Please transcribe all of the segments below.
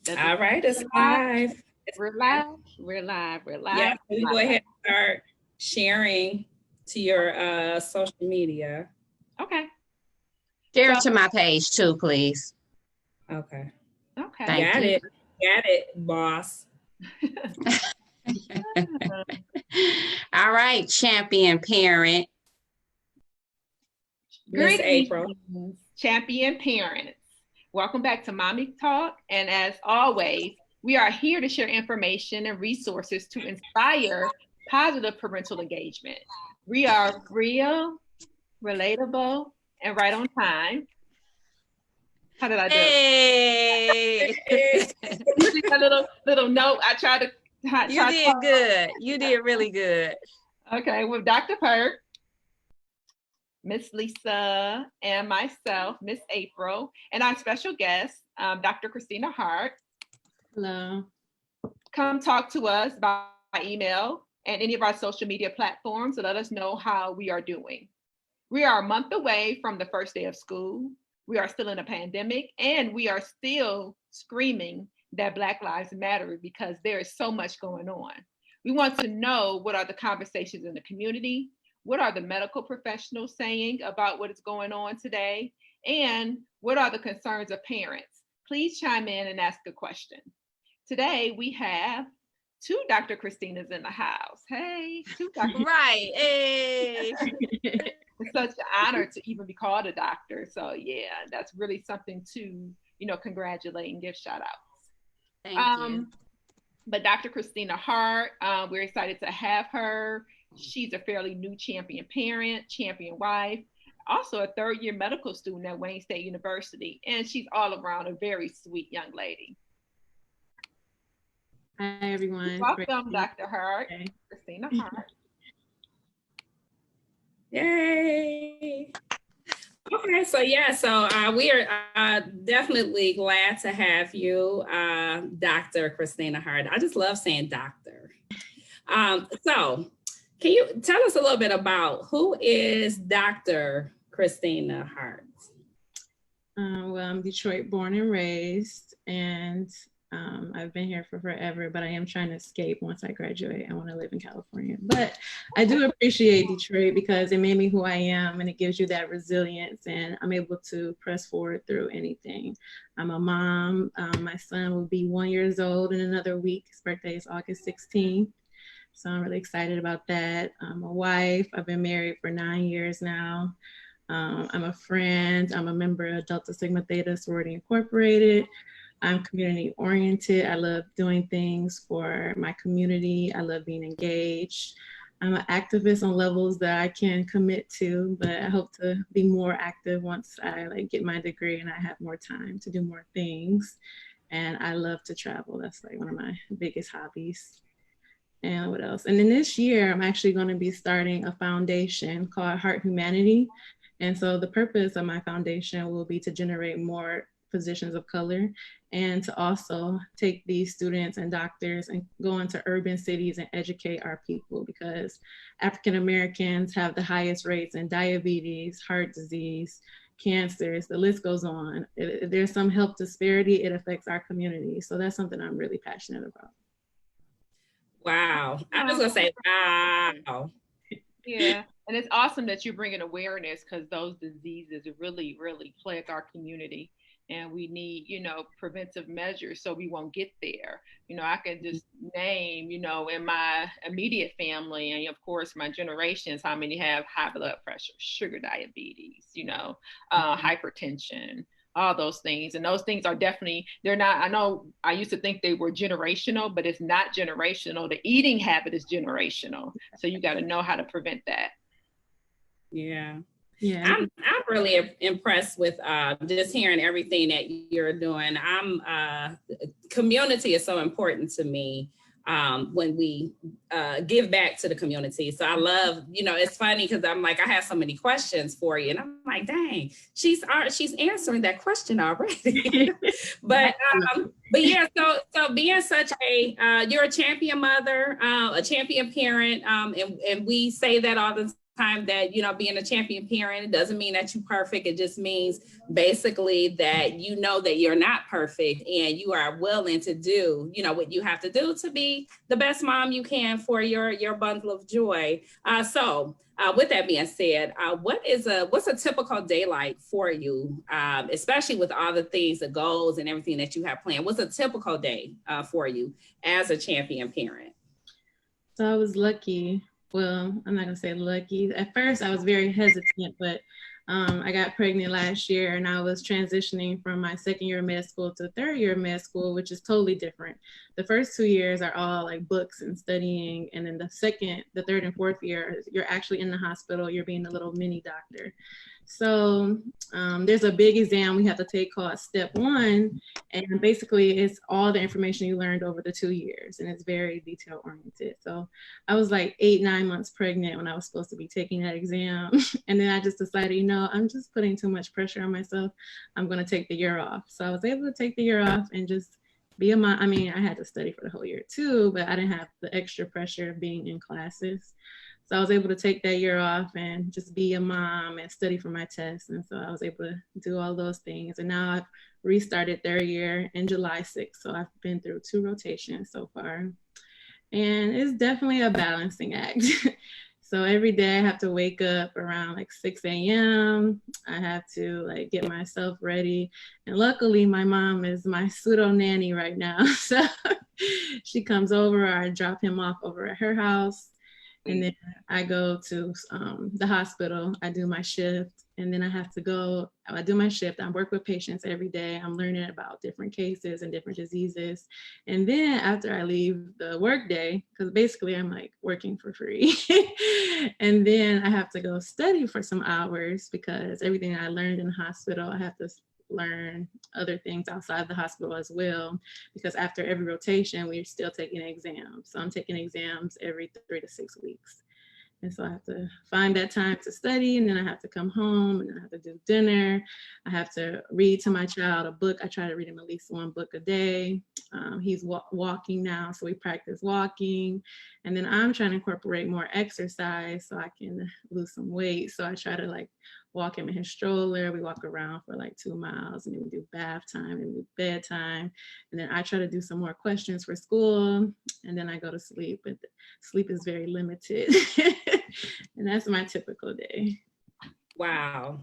All right, it's live. We're live. We're live. We're live. Yeah, we go ahead and start sharing to your social media. Okay. Share to my page too, please. Okay. Okay. Thank Got you. it. Got it, boss. All right, champion parent. Miss April. Champion parents. Welcome back to Mommy Talk. And as always, we are here to share information and resources to inspire positive parental engagement. We are real, relatable, and right on time. How did I do? Hey. A little note. I tried to. You did good. You did really good. Okay, with Dr. Hart, Miss Lisa, and myself, Miss April, and our special guest, Dr. Kristina Hart. Hello. Come talk to us by email and any of our social media platforms to let us know how we are doing. We are a month away from the first day of school. We are still in a pandemic, and we are still screaming that Black Lives Matter because there is so much going on. We want to know what are the conversations in the community, what are the medical professionals saying about what is going on today, and what are the concerns of parents? Please chime in and ask a question. Today we have two Dr. Kristinas in the house. Hey, two Dr. Right. Hey. It's such an honor to even be called a doctor. So yeah, that's really something to, congratulate and give shout outs. Thank you. But Dr. Kristina Hart, we're excited to have her. She's a fairly new champion parent, champion wife, also a third-year medical student at Wayne State University. And she's all around a very sweet young lady. Hi, everyone. Welcome, Dr. Hart, Kristina Hart. Yay. Okay, so we are definitely glad to have you, Dr. Kristina Hart. I just love saying doctor. So can you tell us a little bit about who is Dr. Kristina Hart? Well, I'm Detroit born and raised, and I've been here for forever, but I am trying to escape once I graduate. I want to live in California. But I do appreciate Detroit because it made me who I am, and it gives you that resilience, and I'm able to press forward through anything. I'm a mom. My son will be 1 year old in another week. His birthday is August 16th. So I'm really excited about that. I'm a wife. I've been married for 9 years now. I'm a friend. I'm a member of Delta Sigma Theta Sorority Incorporated. I'm community oriented. I love doing things for my community. I love being engaged. I'm an activist on levels that I can commit to, but I hope to be more active once I get my degree and I have more time to do more things. And I love to travel. That's one of my biggest hobbies. And what else? And then this year, I'm actually going to be starting a foundation called Heart Humanity. And so the purpose of my foundation will be to generate more physicians of color and to also take these students and doctors and go into urban cities and educate our people, because African Americans have the highest rates in diabetes, heart disease, cancers, the list goes on. If there's some health disparity, it affects our community. So that's something I'm really passionate about. Wow. I'm just gonna say, wow. Yeah, and it's awesome that you're bringing awareness because those diseases really, really plague our community. And we need, preventive measures so we won't get there. I can just name, in my immediate family and of course my generations, how many have high blood pressure, sugar diabetes, hypertension, all those things. And those things are definitely, they're not, I know I used to think they were generational, but it's not generational. The eating habit is generational. So you got to know how to prevent that. Yeah. Yeah, I'm really impressed with just hearing everything that you're doing. Community is so important to me when we give back to the community. So I love, it's funny because I'm like, I have so many questions for you, and I'm like, dang, she's answering that question already. but yeah, so being such you're a champion mother, a champion parent, and we say that all the time that, you know, being a champion parent, it doesn't mean that you're perfect. It just means basically that you know that you're not perfect and you are willing to do, you know, what you have to do to be the best mom you can for your bundle of joy. So with that being said, what's a typical day like for you, especially with all the things, the goals and everything that you have planned? What's a typical day for you as a champion parent? So I was lucky. Well, I'm not gonna say lucky. At first, I was very hesitant, but I got pregnant last year, and I was transitioning from my second year of med school to third year of med school, which is totally different. The first 2 years are all like books and studying, and then the third and fourth year, you're actually in the hospital. You're being a little mini doctor. So there's a big exam we have to take called Step 1, and basically it's all the information you learned over the 2 years, and it's very detail oriented. So I was like 8-9 months pregnant when I was supposed to be taking that exam. And then I just decided, you know, I'm just putting too much pressure on myself. I'm going to take the year off. So I was able to take the year off and just be a mom. I mean, I had to study for the whole year too, but I didn't have the extra pressure of being in classes. So I was able to take that year off and just be a mom and study for my tests. And so I was able to do all those things. And now I've restarted third year in July 6th. So I've been through 2 rotations so far. And it's definitely a balancing act. So every day I have to wake up around like 6 a.m. I have to like get myself ready. And luckily my mom is my pseudo nanny right now. So she comes over, or I drop him off over at her house. And then I go to the hospital, I do my shift, and then I do my shift, I work with patients every day. I'm learning about different cases and different diseases. And then after I leave the work day, because basically I'm like working for free, and then I have to go study for some hours because everything I learned in the hospital, I have to learn other things outside the hospital as well, because after every rotation we're still taking exams. So I'm taking exams every 3 to 6 weeks, and so I have to find that time to study, and then I have to come home, and then I have to do dinner. I have to read to my child a book. I try to read him at least 1 book a day. He's walking now, so we practice walking, and then I'm trying to incorporate more exercise so I can lose some weight. So I try to like walk him in his stroller. We walk around for like 2 miles, and then we do bath time and we do bedtime. And then I try to do some more questions for school, and then I go to sleep, but sleep is very limited. And that's my typical day. Wow.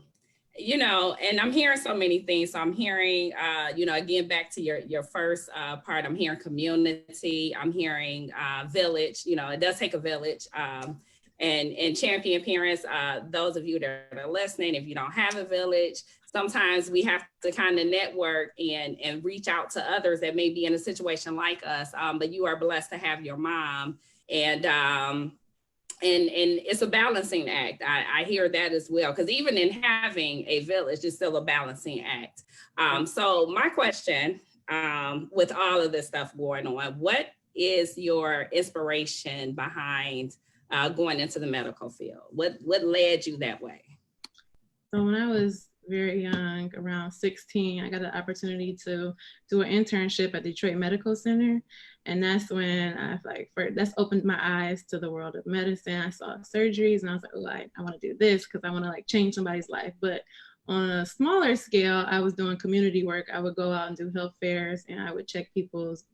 You know, and I'm hearing so many things. So I'm hearing, you know, again, back to your first part, I'm hearing community, I'm hearing village. You know, it does take a village. And champion parents, those of you that are listening, if you don't have a village, sometimes we have to kind of network and reach out to others that may be in a situation like us. But you are blessed to have your mom, and it's a balancing act. I hear that as well, because even in having a village, it's still a balancing act. So my question, with all of this stuff going on, what is your inspiration behind going into the medical field? What led you that way? So when I was very young, around 16, I got the opportunity to do an internship at Detroit Medical Center. And that's when that's opened my eyes to the world of medicine. I saw surgeries and I was like, oh, I want to do this because I want to like change somebody's life. But on a smaller scale, I was doing community work. I would go out and do health fairs, and I would check people's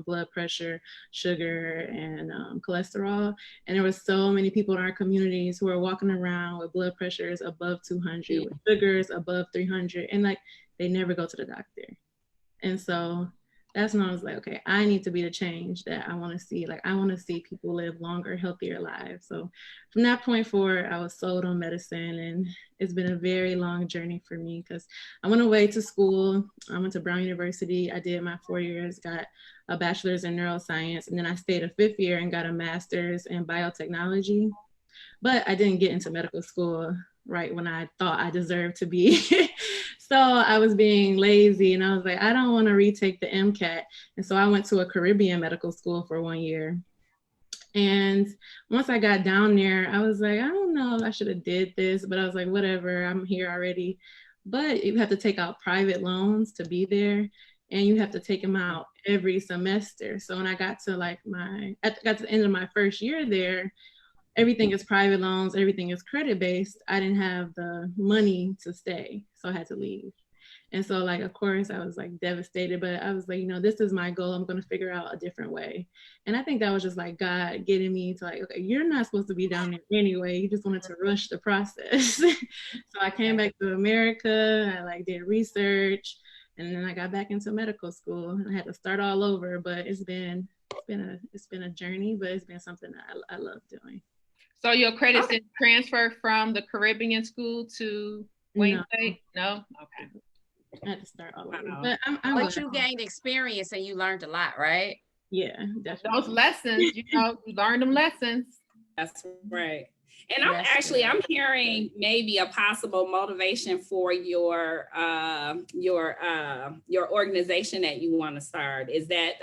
blood pressure, sugar, and cholesterol. And there were so many people in our communities who are walking around with blood pressures above 200, with sugars above 300, and like they never go to the doctor. And so that's when I was like, okay, I need to be the change that I want to see. Like, I want to see people live longer, healthier lives. So from that point forward, I was sold on medicine, and it's been a very long journey for me because I went away to school. I went to Brown University. I did my 4 years, got a bachelor's in neuroscience, and then I stayed a 5th year and got a master's in biotechnology. But I didn't get into medical school right when I thought I deserved to be. So I was being lazy, and I was like, I don't want to retake the MCAT. And so I went to a Caribbean medical school for 1 year. And once I got down there, I was like, I don't know if I should have did this, but I was like, whatever, I'm here already. But you have to take out private loans to be there, and you have to take them out every semester. So when I got to got to the end of my first year there, everything is private loans, everything is credit based, I didn't have the money to stay. So I had to leave. And so like, of course, I was like devastated, but I was like, you know, this is my goal. I'm going to figure out a different way. And I think that was just like God getting me to like, okay, you're not supposed to be down there anyway. You just wanted to rush the process. So I came back to America. I like did research, and then I got back into medical school and I had to start all over. But it's been a journey, but it's been something that I love doing. So your credits didn't transfer from the Caribbean school to Wayne State? No? Okay. I had to start all over. Wow. But But you gained experience and you learned a lot, right? Yeah, definitely. Those lessons, you know, you learned them lessons. That's right. And I'm hearing maybe a possible motivation for your organization that you want to start. Is that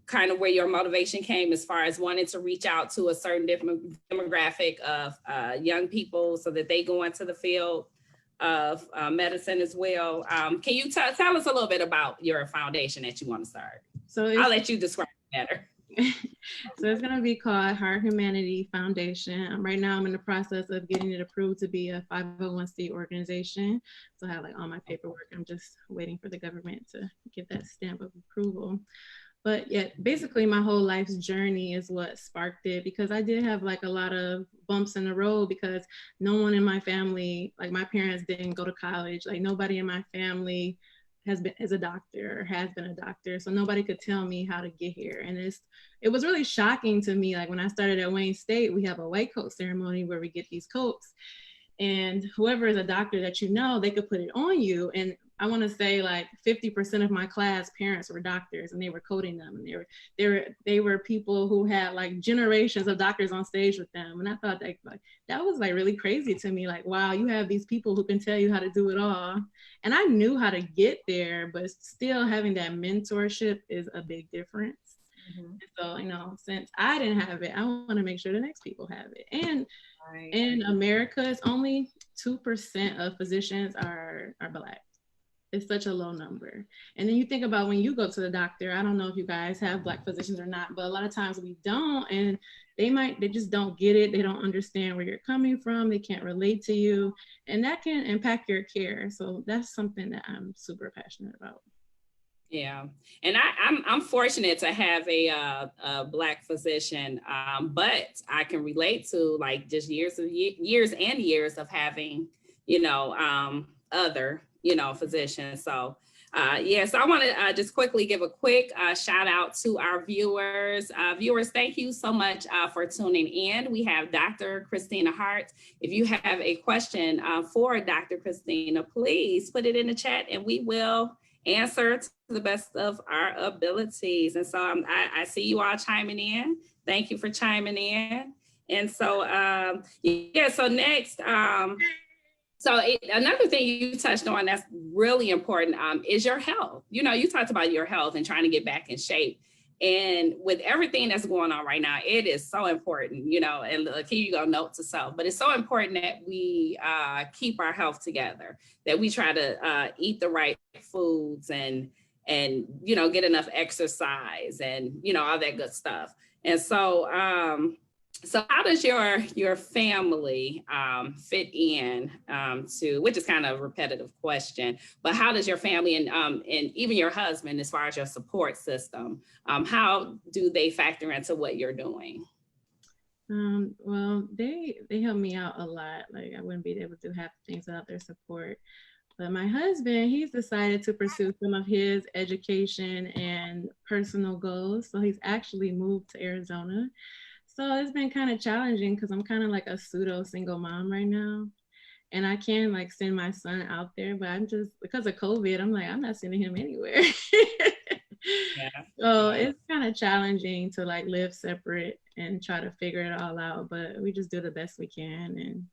kind of where your motivation came as far as wanting to reach out to a certain different demographic of young people so that they go into the field of medicine as well? Can you tell us a little bit about your foundation that you want to start? So I'll let you describe it better. So it's going to be called Heart Humanity Foundation. Right now I'm in the process of getting it approved to be a 501c organization. So I have like all my paperwork. I'm just waiting for the government to get that stamp of approval. But yeah, basically my whole life's journey is what sparked it, because I did have like a lot of bumps in the road because no one in my family, like my parents didn't go to college. Like nobody in my family is a doctor or has been a doctor. So nobody could tell me how to get here. And it was really shocking to me. Like when I started at Wayne State, we have a white coat ceremony where we get these coats, and whoever is a doctor that you know, they could put it on you. And I want to say like 50% of my class parents were doctors, and they were coding them, and they were people who had like generations of doctors on stage with them. And I thought that was like really crazy to me. Like, wow, you have these people who can tell you how to do it all. And I knew how to get there, but still having that mentorship is a big difference. Mm-hmm. So, you know, since I didn't have it, I want to make sure the next people have it. And in America, it's only 2% of physicians are Black. It's such a low number. And then you think about when you go to the doctor, I don't know if you guys have Black physicians or not, but a lot of times we don't, and they just don't get it. They don't understand where you're coming from. They can't relate to you, and that can impact your care. So that's something that I'm super passionate about. Yeah, and I'm fortunate to have a Black physician, but I can relate to like just years and years of having, you know, other, you know, physicians. So so I want to just quickly give a quick shout out to our viewers. Viewers, thank you so much for tuning in. We have Dr. Kristina Hart. If you have a question for Dr. Kristina, please put it in the chat and we will answer to the best of our abilities. And so I see you all chiming in. Thank you for chiming in. And so, so next, another thing you touched on that's really important is your health. You know, you talked about your health and trying to get back in shape. And with everything that's going on right now, it is so important, you know, and here you go, note to self, but it's so important that we keep our health together, that we try to eat the right foods and, you know, get enough exercise and, you know, all that good stuff. And so, how does your family fit in to, which is kind of a repetitive question, but how does your family and even your husband, as far as your support system, how do they factor into what you're doing? Well, they help me out a lot. Like I wouldn't be able to do half the things without their support. But my husband, he's decided to pursue some of his education and personal goals. So he's actually moved to Arizona. So it's been kind of challenging because I'm kind of like a pseudo single mom right now. And I can like send my son out there, but I'm just, because of COVID, I'm like, I'm not sending him anywhere. So it's kind of challenging to like live separate and try to figure it all out, but we just do the best we can. And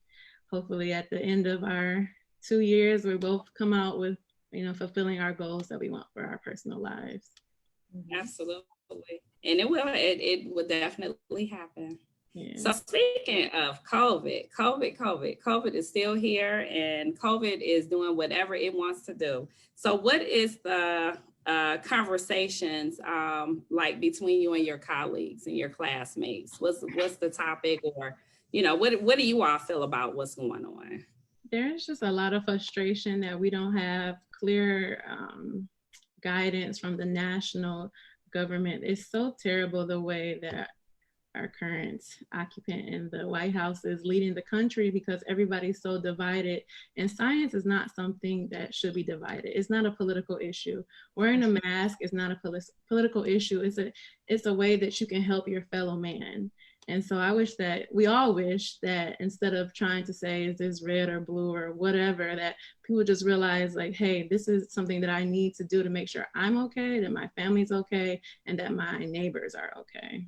hopefully at the end of our 2 years, we both come out with, you know, fulfilling our goals that we want for our personal lives. Absolutely. And it will definitely happen. Yeah. So speaking of COVID is still here, and COVID is doing whatever it wants to do. So what is the conversations like between you and your colleagues and your classmates? What's the topic, or what do you all feel about what's going on? There's just a lot of frustration that we don't have clear guidance from the national government. It's so terrible the way that our current occupant in the White House is leading the country, because everybody's so divided, and science is not something that should be divided. It's not a political issue. Wearing a mask is not a political issue. It's a way that you can help your fellow man. And so we all wish that instead of trying to say, is this red or blue or whatever, that people just realize like, hey, this is something that I need to do to make sure I'm okay, that my family's okay, and that my neighbors are okay.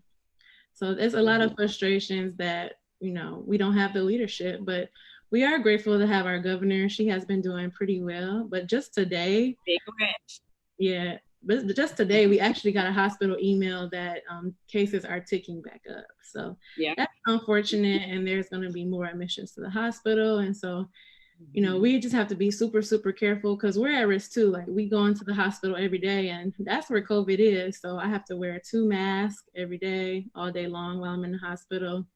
So there's a lot of frustrations that, we don't have the leadership, but we are grateful to have our governor. She has been doing pretty well, but just today, but just today, we actually got a hospital email that cases are ticking back up. So that's unfortunate, and there's going to be more admissions to the hospital. And so, we just have to be super, super careful, because we're at risk too. Like, we go into the hospital every day, and that's where COVID is. So I have to wear 2 masks every day, all day long while I'm in the hospital.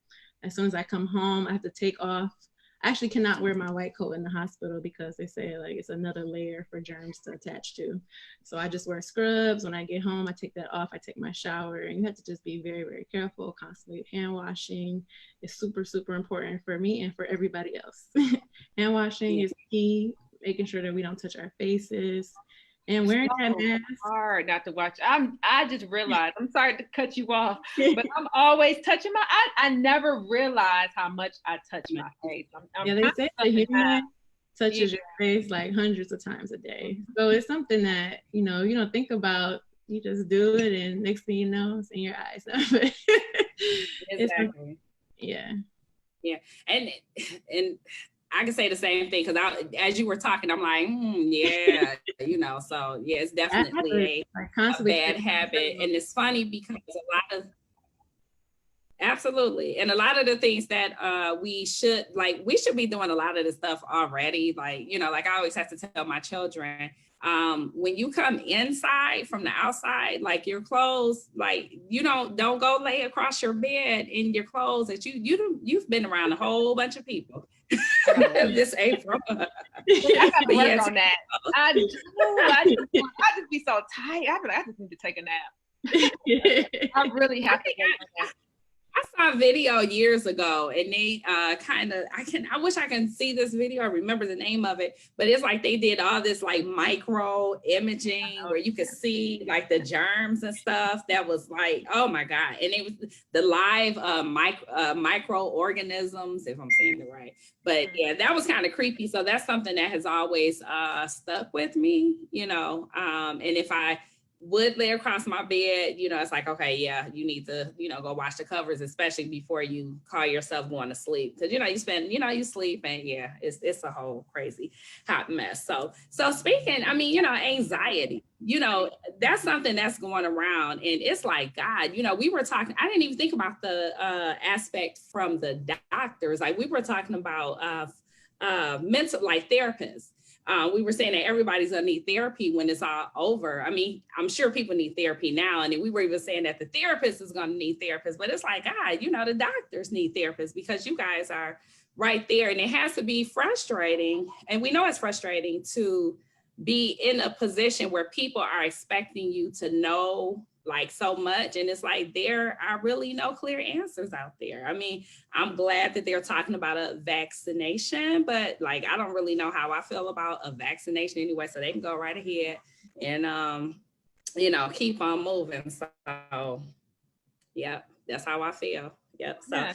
As soon as I come home, I have to take off. I actually cannot wear my white coat in the hospital because they say like it's another layer for germs to attach to. So I just wear scrubs. When I get home, I take that off. I take my shower, and you have to just be very, very careful, constantly hand washing. It's super, super important for me and for everybody else. Hand washing is key, making sure that we don't touch our faces. And wearing that mask. Hard not to watch. I just realized, I'm sorry to cut you off, but I'm always touching I never realized how much I touch my face. They say the human touches your face like hundreds of times a day. So it's something that, you don't think about, you just do it, and next thing you know, it's in your eyes. Exactly. Yeah. And I can say the same thing, because as you were talking, I'm like, so it's definitely a bad habit. And it's funny because a lot of, absolutely. And a lot of the things that we should be doing a lot of this stuff already. Like, like I always have to tell my children, when you come inside from the outside, like your clothes, like don't go lay across your bed in your clothes that you've been around a whole bunch of people this April. I got to work on that. I just be so tired. I just need to take a nap. I really have to work on that. I saw a video years ago, and they I wish I can see this video. I remember the name of it, but it's like they did all this like micro imaging where you could see like the germs and stuff. That was like, oh my God. And it was the live microorganisms, if I'm saying it right. But yeah, that was kind of creepy. So that's something that has always stuck with me, and if I would lay across my bed, it's like, okay, you need to, go wash the covers, especially before you call yourself going to sleep. Cause you sleep, and it's a whole crazy hot mess. So speaking, anxiety, that's something that's going around, and it's like, God, we were talking, I didn't even think about the aspect from the doctors. Like we were talking about mental, like therapists. We were saying that everybody's gonna need therapy when it's all over. I mean, I'm sure people need therapy now. And we were even saying that the therapist is gonna need therapists, but it's like, God, the doctors need therapists, because you guys are right there. And it has to be frustrating. And we know it's frustrating to be in a position where people are expecting you to know like so much. And it's like, there are really no clear answers out there. I mean, I'm glad that they're talking about a vaccination, but like, I don't really know how I feel about a vaccination anyway. So they can go right ahead and, keep on moving. So, yeah, that's how I feel. Yep. So,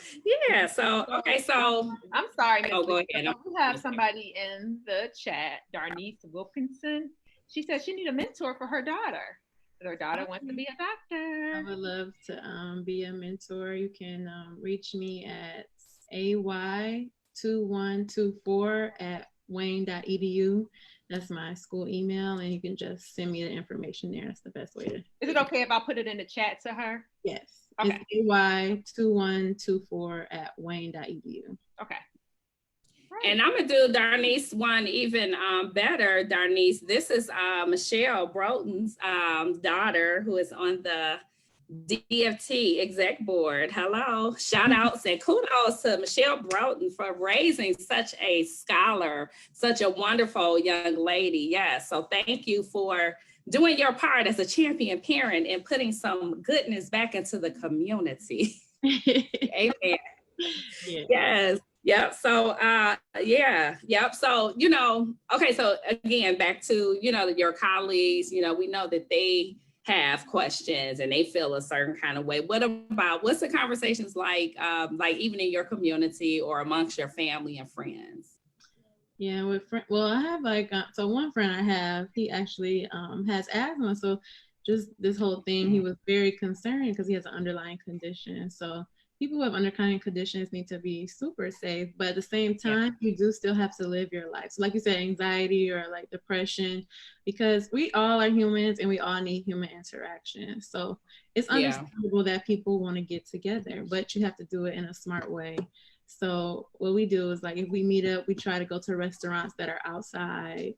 yeah. So, okay. So I'm sorry. Oh, go ahead. We have somebody in the chat, Darnice Wilkinson. She said she need a mentor for her daughter. Her daughter wants to be a doctor. I would love to be a mentor. You can reach me at ay2124@wayne.edu. That's my school email, and you can just send me the information there. That's the best way to. Is it okay if I put it in the chat to her? Yes. Okay. It's ay2124@wayne.edu. Okay. And I'm gonna do Darnice one even better. Darnice, this is Michelle Broughton's daughter, who is on the DFT exec board. Hello, shout outs and kudos to Michelle Broughton for raising such a scholar, such a wonderful young lady. Yes, so thank you for doing your part as a champion parent and putting some goodness back into the community. Amen. Yeah. Yes. Yep. So, yeah. Yep. So, okay. So again, back to, your colleagues, we know that they have questions and they feel a certain kind of way. What's the conversations like even in your community or amongst your family and friends? Yeah, well, I have so one friend I have, he actually has asthma. So just this whole thing, he was very concerned because he has an underlying condition. So people who have underlying conditions need to be super safe, but at the same time, you do still have to live your life. So like you said, anxiety or like depression, because we all are humans and we all need human interaction. So it's understandable that people want to get together, but you have to do it in a smart way. So what we do is like if we meet up, we try to go to restaurants that are outside.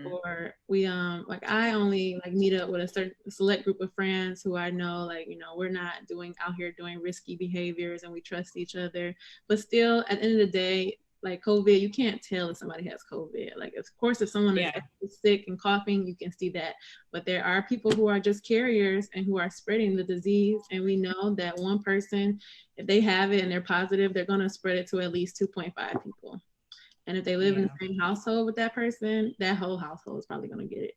Or we I only meet up with a certain select group of friends who I know we're not out here doing risky behaviors and we trust each other. But still at the end of the day, like COVID, you can't tell if somebody has COVID. Like of course if someone is sick and coughing, you can see that. But there are people who are just carriers and who are spreading the disease. And we know that one person, if they have it and they're positive, they're gonna spread it to at least 2.5 people. And if they live in the same household with that person, that whole household is probably going to get it.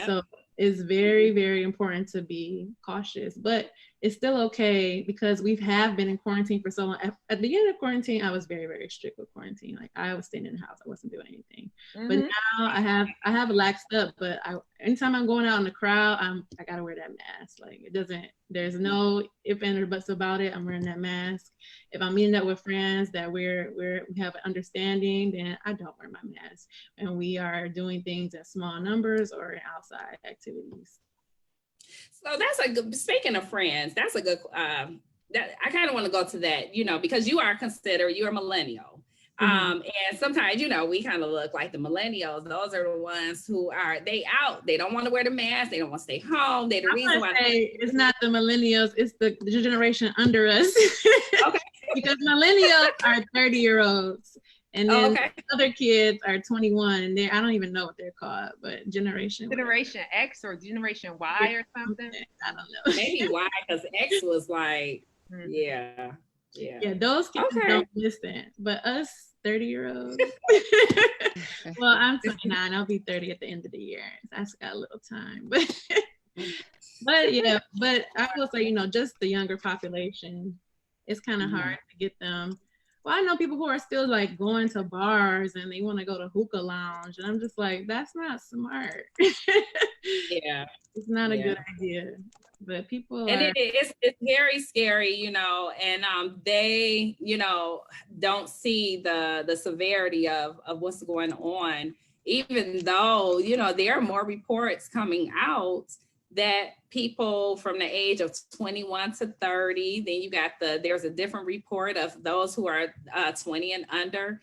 So it's very, very important to be cautious, but it's still okay because we have been in quarantine for so long. At the beginning of quarantine, I was very, very strict with quarantine. Like I was staying in the house, I wasn't doing anything. But now I have laxed up. But anytime I'm going out in the crowd, I gotta wear that mask. Like there's no if and or buts about it. I'm wearing that mask. If I'm meeting up with friends that we have an understanding, then I don't wear my mask. And we are doing things in small numbers or in outside activities. So that's a good, speaking of friends, that's a good, that I kind of want to go to that, because you're a millennial. And sometimes, we kind of look like the millennials. Those are the ones who they out. They don't want to wear the mask. They don't want to stay home. They're the reason why. It's not the millennials. It's the generation under us. Okay. Because millennials are 30-year-olds. And then other kids are 21 and I don't even know what they're called, but Generation X or Generation Y or something. I don't know. Maybe Y, because X was like, yeah, those kids don't listen, but us 30-year-olds. Well, I'm 29. I'll be 30 at the end of the year. So I just got a little time, but I will say, just the younger population, it's kind of hard to get them. Well, I know people who are still like going to bars and they want to go to hookah lounge. And I'm just like, that's not smart. It's not a good idea. But people it's very scary, and they, don't see the severity of what's going on, even though, there are more reports coming out that people from the age of 21 to 30, then you got there's a different report of those who are 20 and under,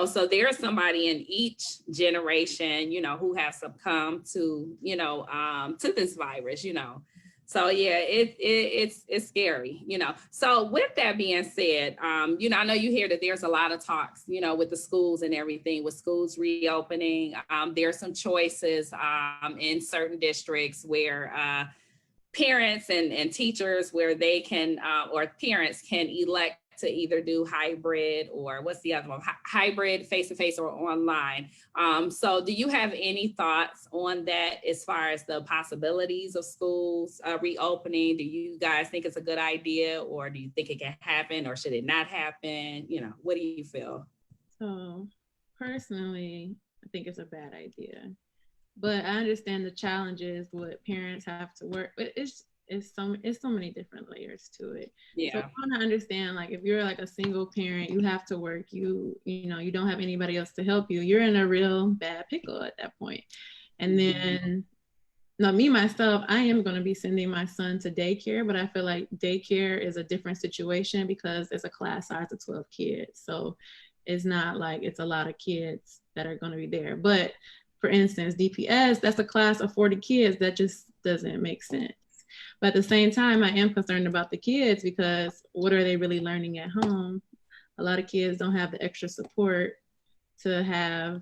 so there's somebody in each generation, who have succumbed to, to this virus, So it's scary, So with that being said, I know you hear that there's a lot of talks, with the schools and everything, with schools reopening. There's some choices in certain districts where parents and teachers where they can or parents can elect to either do hybrid or what's the other one? Hybrid, face-to-face or online. So do you have any thoughts on that as far as the possibilities of schools reopening? Do you guys think it's a good idea, or do you think it can happen, or should it not happen? What do you feel? So personally, I think it's a bad idea, but I understand the challenges what parents have to work. But it's so many different layers to it. So I want to understand, like, if you're like a single parent, you have to work, you don't have anybody else to help you, you're in a real bad pickle at that point. And then now myself, I am going to be sending my son to daycare, but I feel like daycare is a different situation because it's a class size of 12 kids. So it's not like it's a lot of kids that are going to be there. But for instance, DPS, that's a class of 40 kids. That just doesn't make sense. But at the same time, I am concerned about the kids because what are they really learning at home? A lot of kids don't have the extra support to have,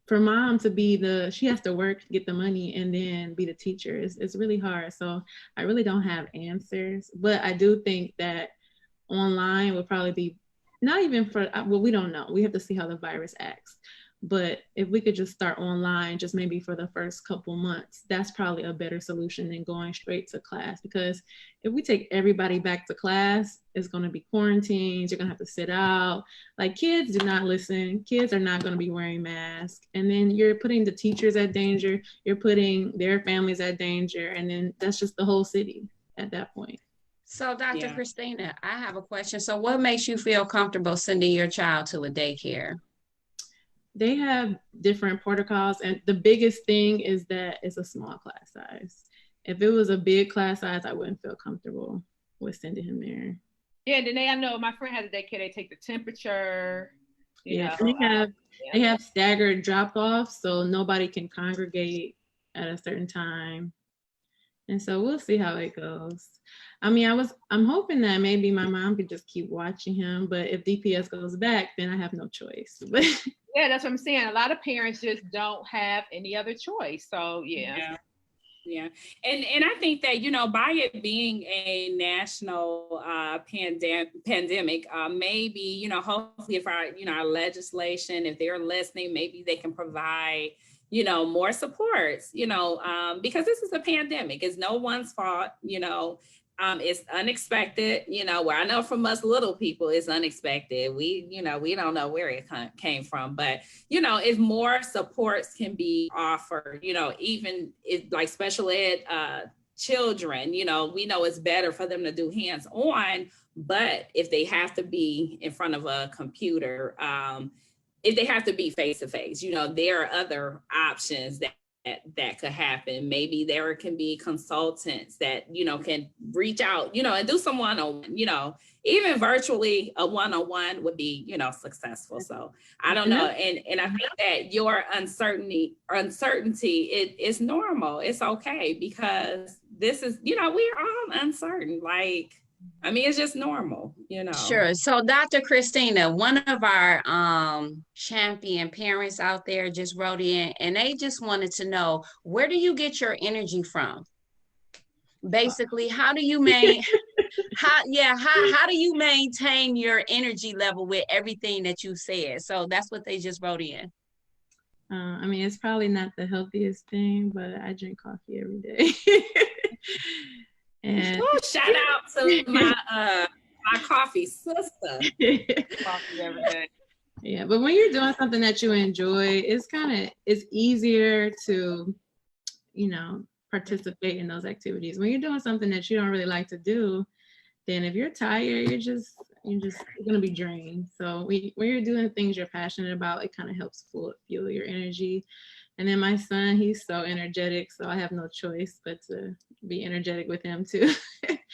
for mom to be she has to work, get the money, and then be the teacher. It's really hard. So I really don't have answers, but I do think that online would probably be, not even for, well, we don't know. We have to see how the virus acts. But if we could just start online, just maybe for the first couple months, that's probably a better solution than going straight to class. Because if we take everybody back to class, it's going to be quarantines. You're going to have to sit out. Like, kids do not listen. Kids are not going to be wearing masks. And then you're putting the teachers at danger. You're putting their families at danger. And then that's just the whole city at that point. So, Dr. Kristina, I have a question. So what makes you feel comfortable sending your child to a daycare? They have different protocols, and the biggest thing is that it's a small class size. If it was a big class size, I wouldn't feel comfortable with sending him there. Yeah, Danae, I know my friend has a daycare. They take the temperature. Yeah, they have staggered drop-offs, so nobody can congregate at a certain time. And so we'll see how it goes. I mean, I'm hoping that maybe my mom could just keep watching him, but if DPS goes back, then I have no choice. Yeah, that's what I'm saying. A lot of parents just don't have any other choice. So yeah. And I think that, you know, by it being a national pandemic, maybe, you know, hopefully if our legislation, if they're listening, maybe they can provide, you know, more supports, you know, because this is a pandemic. It's no one's fault, you know. It's unexpected, you know, where I know from us little people, it's unexpected. We don't know where it came from, but, you know, if more supports can be offered, you know, even if like special ed children, you know, we know it's better for them to do hands-on, but if they have to be in front of a computer, if they have to be face-to-face, you know, there are other options that could happen. Maybe there can be consultants that, you know, can reach out, you know, and do some one-on-one, you know, even virtually a one-on-one would be, you know, successful. So I don't know. And I think that your uncertainty, it's normal. It's okay, because this is, you know, we're all uncertain. Like, I mean, it's just normal, you know. Sure. So Dr. Kristina, one of our champion parents out there just wrote in, and they just wanted to know, where do you get your energy from? Basically, how do you how do you maintain your energy level with everything that you said? So that's what they just wrote in. I mean, it's probably not the healthiest thing, but I drink coffee every day. And shout out to my coffee sister. Coffee every day. Yeah, but when you're doing something that you enjoy, it's easier to, you know, participate in those activities. When you're doing something that you don't really like to do, then if you're tired, you're gonna be drained. So when you're doing things you're passionate about, it kind of helps fuel your energy. And then my son, he's so energetic, so I have no choice but to be energetic with him too.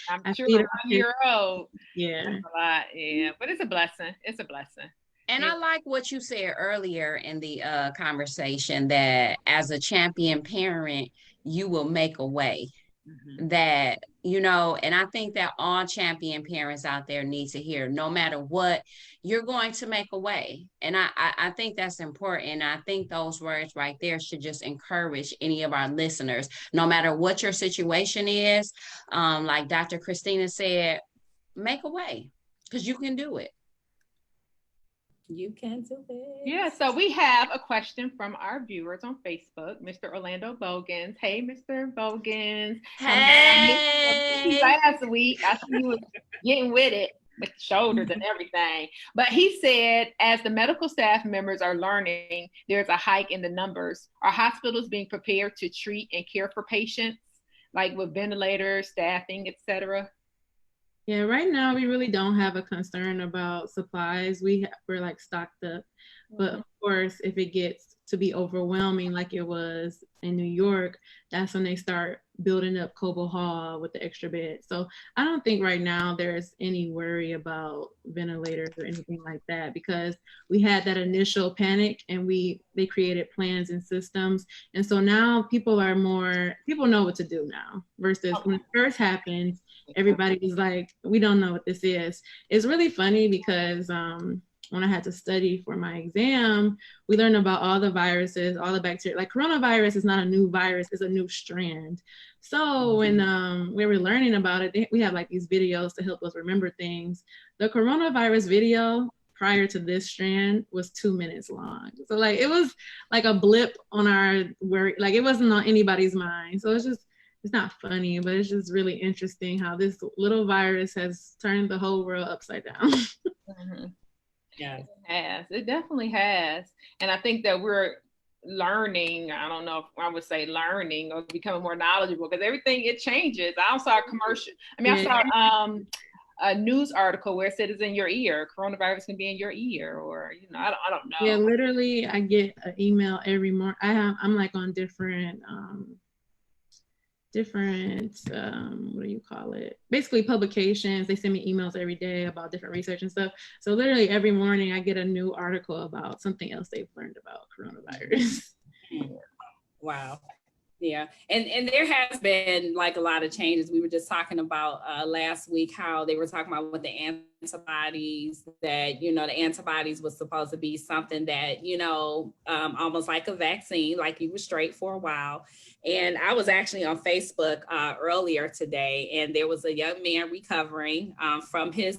I'm sure 1 year old. Yeah. That's a lot, yeah. But it's a blessing. It's a blessing. And I like what you said earlier in the conversation, that as a champion parent, you will make a way. Mm-hmm. That, you know, and I think that all champion parents out there need to hear, no matter what, you're going to make a way. And I think that's important. I think those words right there should just encourage any of our listeners, no matter what your situation is. Like Dr. Kristina said, make a way, because you can do it. You can do it. Yeah, so we have a question from our viewers on Facebook, Mr. Orlando Bogans. Hey, Mr. Bogans. Hey. Last week, I see you was getting with it with the shoulders and everything. But he said, as the medical staff members are learning, there's a hike in the numbers. Are hospitals being prepared to treat and care for patients, like with ventilators, staffing, etc.? Yeah, right now we really don't have a concern about supplies. We're like stocked up, but of course, if it gets to be overwhelming like it was in New York, that's when they start building up Cobo Hall with the extra bed. So I don't think right now there's any worry about ventilators or anything like that, because we had that initial panic and they created plans and systems. And so now people know what to do now, versus when it first happened, everybody was like, we don't know what this is. It's really funny because when I had to study for my exam, we learned about all the viruses, all the bacteria. Like coronavirus is not a new virus, it's a new strand. So when we were learning about it, we have like these videos to help us remember things. The coronavirus video prior to this strand was 2 minutes long. So like it was like a blip on our work, like it wasn't on anybody's mind. So it's not funny, but it's just really interesting how this little virus has turned the whole world upside down. Mm-hmm. Yeah, It definitely has. And I think that we're learning, I don't know if I would say learning or becoming more knowledgeable, because everything, it changes. I saw a commercial. I saw a news article where it said it's in your ear. Coronavirus can be in your ear, or I don't know. Yeah, literally, I get an email every morning. I'm like on different what do you call it? Basically publications. They send me emails every day about different research and stuff. So literally every morning I get a new article about something else they've learned about coronavirus. Wow. Yeah. And there has been like a lot of changes. We were just talking about last week how they were talking about with the antibodies, that, the antibodies was supposed to be something that, almost like a vaccine, like you were straight for a while. And I was actually on Facebook earlier today, and there was a young man recovering from his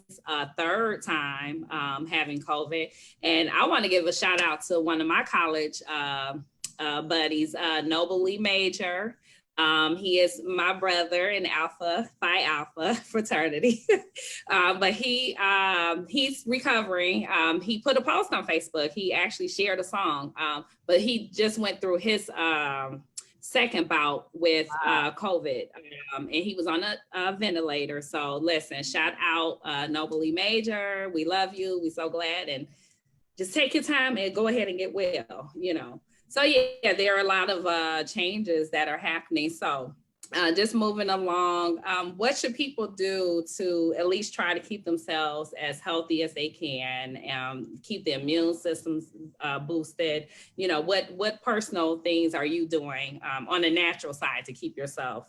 third time having COVID. And I want to give a shout out to one of my college buddies, Noble Lee Major. He is my brother in Phi Alpha fraternity, but he's recovering. He put a post on Facebook. He actually shared a song, but he just went through his second bout with COVID, and he was on a ventilator. So listen, shout out Noble Lee Major. We love you. We're so glad, and just take your time and go ahead and get well. So yeah, there are a lot of changes that are happening. So just moving along, what should people do to at least try to keep themselves as healthy as they can, keep their immune systems boosted? What personal things are you doing on the natural side to keep yourself,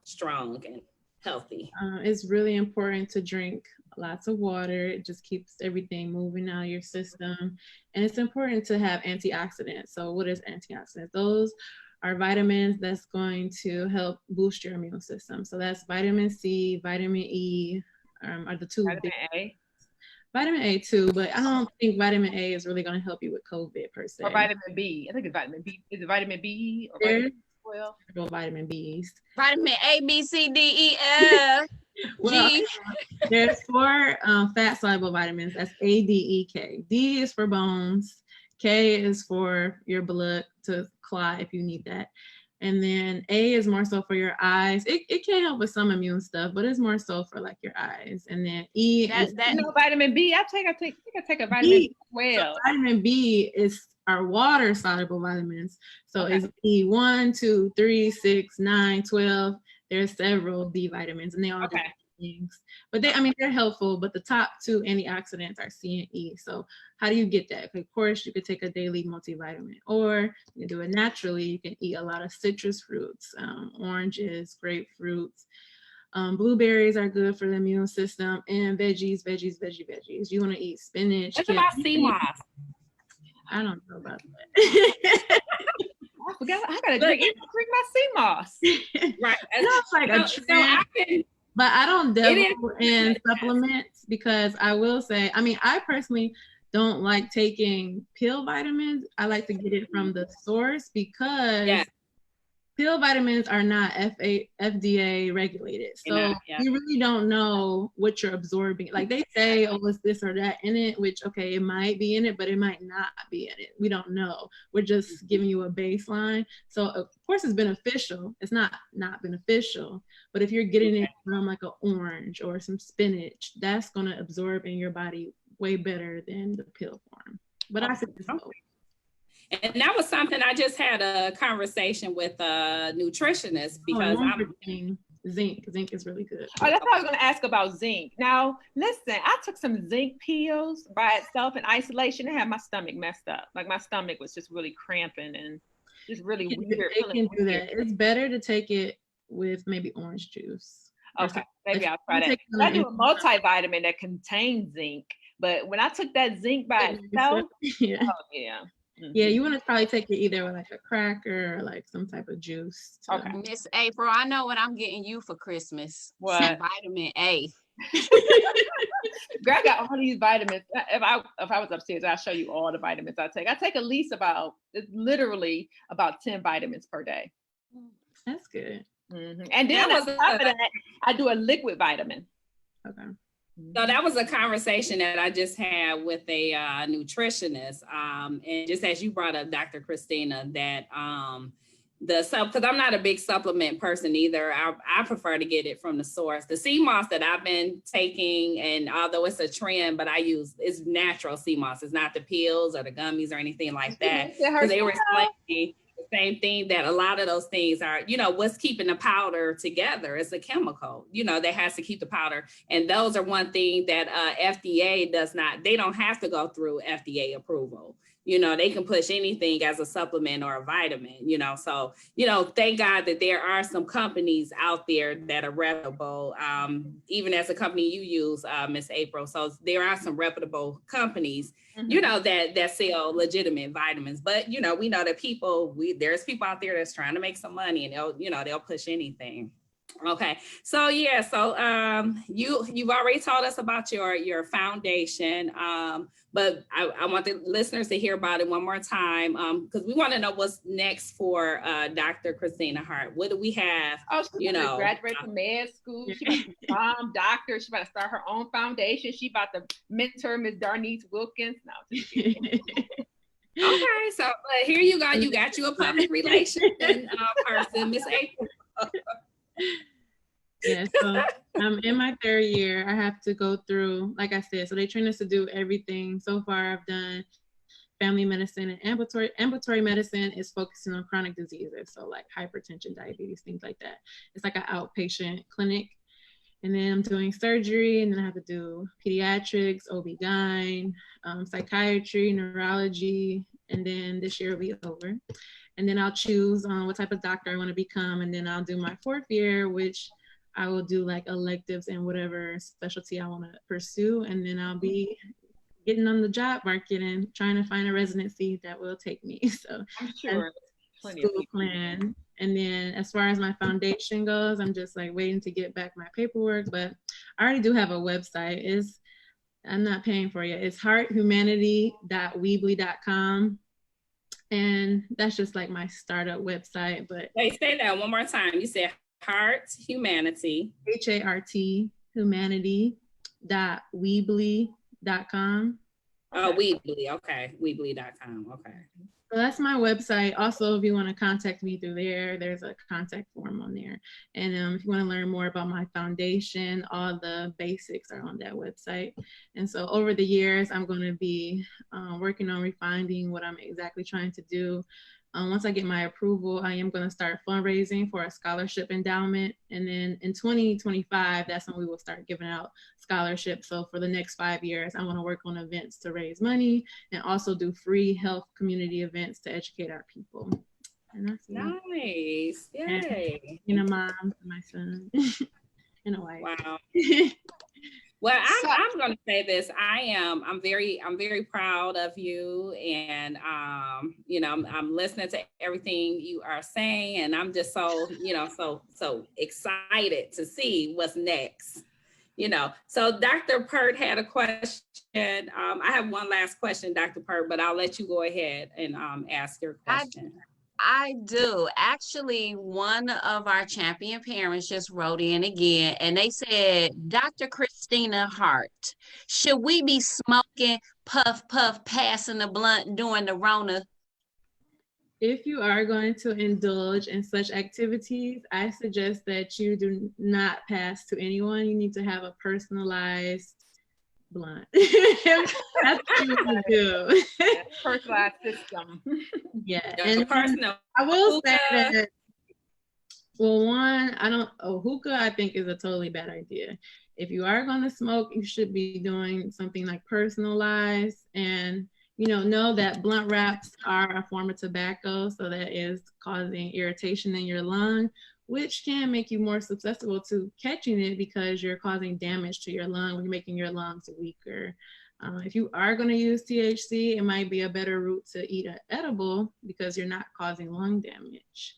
strong and healthy? It's really important to drink lots of water. It just keeps everything moving out of your system. And it's important to have antioxidants. So what is antioxidants? Those are vitamins that's going to help boost your immune system. So that's vitamin C, vitamin E, are the two. Vitamin A. Vitamin A too, but I don't think vitamin A is really going to help you with COVID per se. Or vitamin B. I think it's vitamin B. Is it vitamin B or vitamin B12? Several vitamin Bs. Vitamin A, B, C, D, E, F. Well, there's 4 fat-soluble vitamins. That's A, D, E, K. D is for bones. K is for your blood to clot if you need that. And then A is more so for your eyes. It can help with some immune stuff, but it's more so for like your eyes. And then E is vitamin B. I take a vitamin B12. So vitamin B is our water-soluble vitamins. So it's B1, 2, 3, 6, 9, 12. There's several B vitamins, and they all do different things. But they're helpful. But the top 2 antioxidants are C and E. So how do you get that? Of course, you could take a daily multivitamin, or you can do it naturally. You can eat a lot of citrus fruits, oranges, grapefruits. Blueberries are good for the immune system, and veggies. You want to eat spinach. What about sea moss? I don't know about that. I forgot. I gotta drink my sea moss. Right. That's like a trend. But I don't dabble in supplements, because I will say, I personally don't like taking pill vitamins. I like to get it from the source, because pill vitamins are not FDA regulated. So you really don't know what you're absorbing. Like they say, oh, it's this or that in it, which, it might be in it, but it might not be in it. We don't know. We're just giving you a baseline. So of course it's beneficial. It's not beneficial. But if you're getting it from like an orange or some spinach, that's going to absorb in your body way better than the pill form. But I think it's both. And that was something I just had a conversation with a nutritionist because Zinc. Zinc is really good. Oh, that's what I was going to ask about zinc. Now, listen, I took some zinc pills by itself in isolation. It had my stomach messed up. Like my stomach was just really cramping and just really weird. It can do that. It's better to take it with maybe orange juice. Okay, maybe I'll try that. I do a multivitamin that contains zinc, but when I took that zinc by itself, yeah. Oh, yeah. Mm-hmm. Yeah, you want to probably take it either with like a cracker or like some type of juice. Okay. Miss April, I know what I'm getting you for Christmas. What? Some vitamin A. Girl, I got all these vitamins. If I was upstairs, I'll show you all the vitamins I take. I take at least literally about 10 vitamins per day. That's good. Mm-hmm. And then on top of that, I do a liquid vitamin. Okay. So that was a conversation that I just had with a nutritionist. And just as you brought up, Dr. Kristina, that because I'm not a big supplement person either. I prefer to get it from the source. The sea moss that I've been taking, and although it's a trend, but it's natural sea moss. It's not the pills or the gummies or anything like that. Because they were explaining the same thing, that a lot of those things are, what's keeping the powder together is a chemical, that has to keep the powder. And those are one thing that FDA they don't have to go through FDA approval. They can push anything as a supplement or a vitamin, so, thank God that there are some companies out there that are reputable, even as a company you use, Miss April. So there are some reputable companies, that sell legitimate vitamins, but, we know that there's people out there that's trying to make some money, and they'll push anything. Okay. So yeah. So you've already told us about your foundation, but I want the listeners to hear about it one more time, because we want to know what's next for Dr. Kristina Hart. What do we have? Oh, she's graduate from med school. She's about to become doctor. She's about to start her own foundation. She's about to mentor Ms. Darnice Wilkins. No, just kidding. Okay, so here you go. You got you a public relations person, Miss April. Yeah, so I'm in my third year. I have to go through, like I said, so they train us to do everything. So far, I've done family medicine and ambulatory medicine is focusing on chronic diseases. So like hypertension, diabetes, things like that. It's like an outpatient clinic. And then I'm doing surgery, and then I have to do pediatrics, OB-GYN, psychiatry, neurology, and then this year will be over. And then I'll choose what type of doctor I want to become. And then I'll do my fourth year, which I will do like electives and whatever specialty I want to pursue. And then I'll be getting on the job market and trying to find a residency that will take me. So I'm sure. School plan. And then as far as my foundation goes, I'm just like waiting to get back my paperwork, but I already do have a website. I'm not paying for it. It's hearthumanity.weebly.com. And that's just like my startup website. But wait, say that one more time. You said Heart Humanity. HART humanity.weebly.com. Oh, Weebly. Okay. Weebly.com. Okay. So that's my website. Also, if you want to contact me through there, there's a contact form on there. And if you want to learn more about my foundation, all the basics are on that website. And so over the years, I'm going to be working on refining what I'm exactly trying to do. Once I get my approval, I am going to start fundraising for a scholarship endowment. And then in 2025, that's when we will start giving out scholarships. So for the next 5 years, I want to work on events to raise money and also do free health community events to educate our people. And that's nice. Yay. And a mom for my son and a wife. Wow. Well, I'm going to say this. I'm very proud of you, and I'm listening to everything you are saying, and I'm just so excited to see what's next. So Dr. Pert had a question. I have one last question, Dr. Pert, but I'll let you go ahead and ask your question. I do. Actually, one of our champion parents just wrote in again, and they said, Dr. Kristina Hart, should we be smoking, puff, passing the blunt during the Rona? If you are going to indulge in such activities, I suggest that you do not pass to anyone. You need to have a personalized blunt. That's what you want to do. Personalized system. Yeah, Your and personal I will say hookah. that. Well, one, hookah I think is a totally bad idea. If you are going to smoke, you should be doing something like personalized, and know that blunt wraps are a form of tobacco, so that is causing irritation in your lung, which can make you more susceptible to catching it because you're causing damage to your lung. You're making your lungs weaker. If you are going to use THC, it might be a better route to eat an edible because you're not causing lung damage.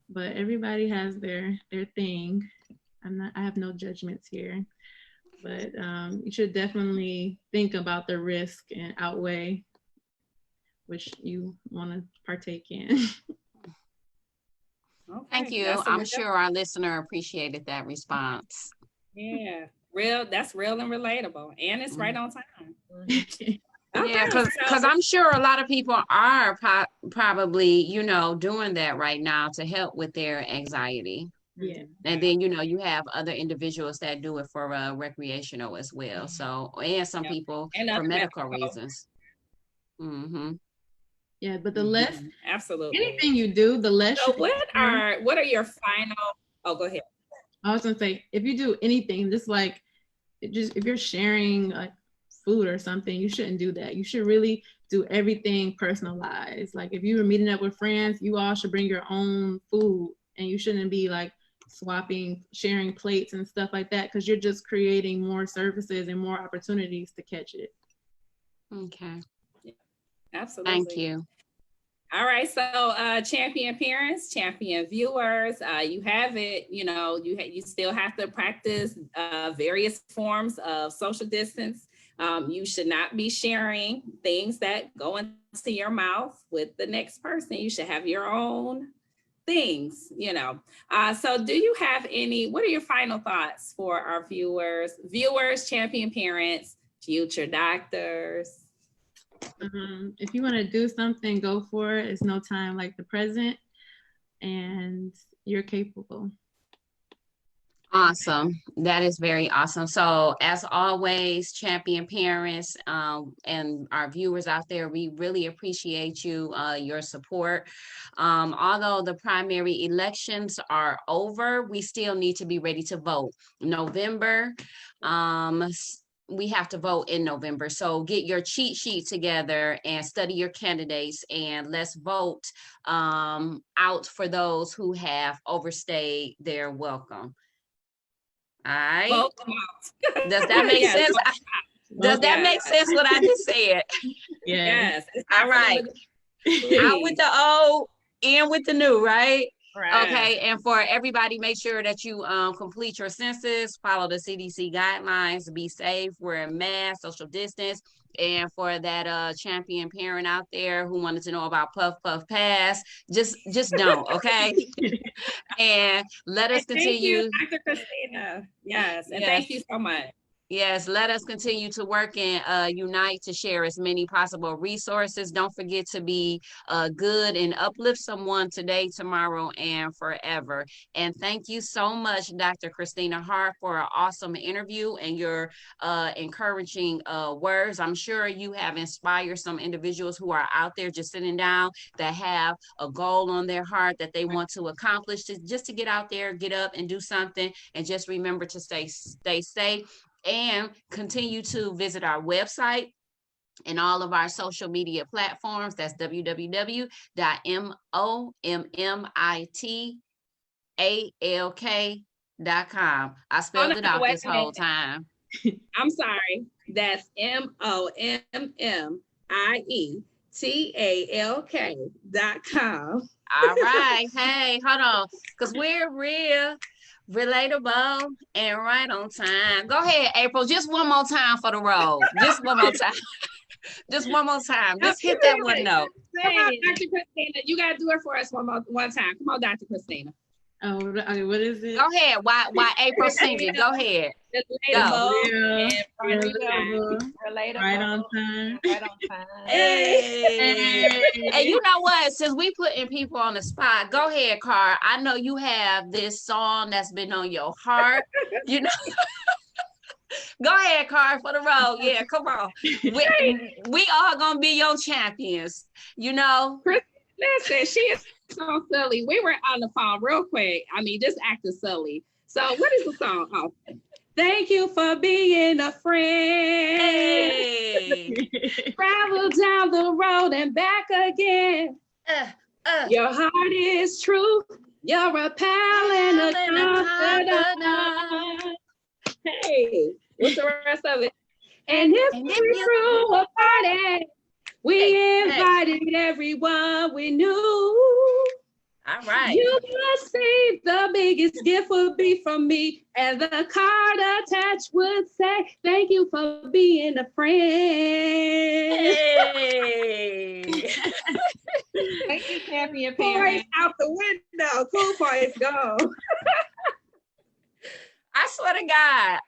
But everybody has their thing. I have no judgments here, but you should definitely think about the risk and outweigh which you want to partake in. Okay, Thank you. I'm sure our listener appreciated that response. Yeah, that's real and relatable, and it's right on time. Yeah, because I'm sure a lot of people are probably, doing that right now to help with their anxiety. Yeah. And then, you have other individuals that do it for recreational as well. So, and some people for medical reasons. Mm-hmm. Yeah, but the less absolutely anything you do, the less. So what are your final? Oh, go ahead. I was gonna say, if you do anything, just if you're sharing like food or something, you shouldn't do that. You should really do everything personalized. Like if you were meeting up with friends, you all should bring your own food, and you shouldn't be like sharing plates and stuff like that, because you're just creating more services and more opportunities to catch it. Okay. Absolutely. Thank you. All right, so champion parents, champion viewers, you have it. You still have to practice various forms of social distance. You should not be sharing things that go into your mouth with the next person. You should have your own things. So do you have what are your final thoughts for our viewers, champion parents, future doctors? If you want to do something, go for it. It's no time like the present, and you're capable. Awesome. That is very awesome. So as always, champion parents and our viewers out there, we really appreciate your support. Although the primary elections are over, we still need to be ready to vote. November, we have to vote in November. So get your cheat sheet together and study your candidates, and let's vote out for those who have overstayed their welcome. All right. Does that make sense? Does that make sense what I just said? Yes. All right. Out with the old, in with the new, right? Right. Okay, and for everybody, make sure that you complete your census, follow the CDC guidelines, be safe, wear a mask, social distance. And for that champion parent out there who wanted to know about Puff Puff Pass, just don't, okay? And let us continue. Thank you, Dr. Kristina. Yes, and thank you so much. Yes, let us continue to work and unite to share as many possible resources. Don't forget to be good and uplift someone today, tomorrow, and forever. And thank you so much, Dr. Kristina Hart, for an awesome interview and your encouraging words. I'm sure you have inspired some individuals who are out there just sitting down that have a goal on their heart that they want to accomplish, just to get out there, get up and do something. And just remember to stay safe. And continue to visit our website and all of our social media platforms. That's www.mommitalk.com. I spelled it out this whole time. I'm sorry. That's mommitalk.com. All right. Hey, hold on. Because we're real, relatable, and right on time. Go ahead, April. Just one more time for the road. Just one more time. Just one more time. Just hit that one note. Come on, Dr. Kristina. You got to do it for us one time. Come on, Dr. Kristina. Oh, what is it? Go ahead. Why April singing? Go ahead. Relatable. Relatable. Right on time. Right on time. Hey. And you know what? Since we putting people on the spot, go ahead, Car. I know you have this song that's been on your heart. You know. Go ahead, Car, for the road. Yeah, come on. We all gonna be your champions, you know. Listen, she is so silly. We were on the phone real quick. I mean, just acting silly. So what is the song? Oh, thank you for being a friend. Hey. Travel down the road and back again. Your heart is true. You're a pal and a confidant. Hey, what's the rest of it? And if we threw a party, we invited everyone we knew. All right. You must see the biggest gift would be from me. And the card attached would say, thank you for being a friend. Hey. Thank you, champion Points parent. out the window. Cool points go. I swear to God,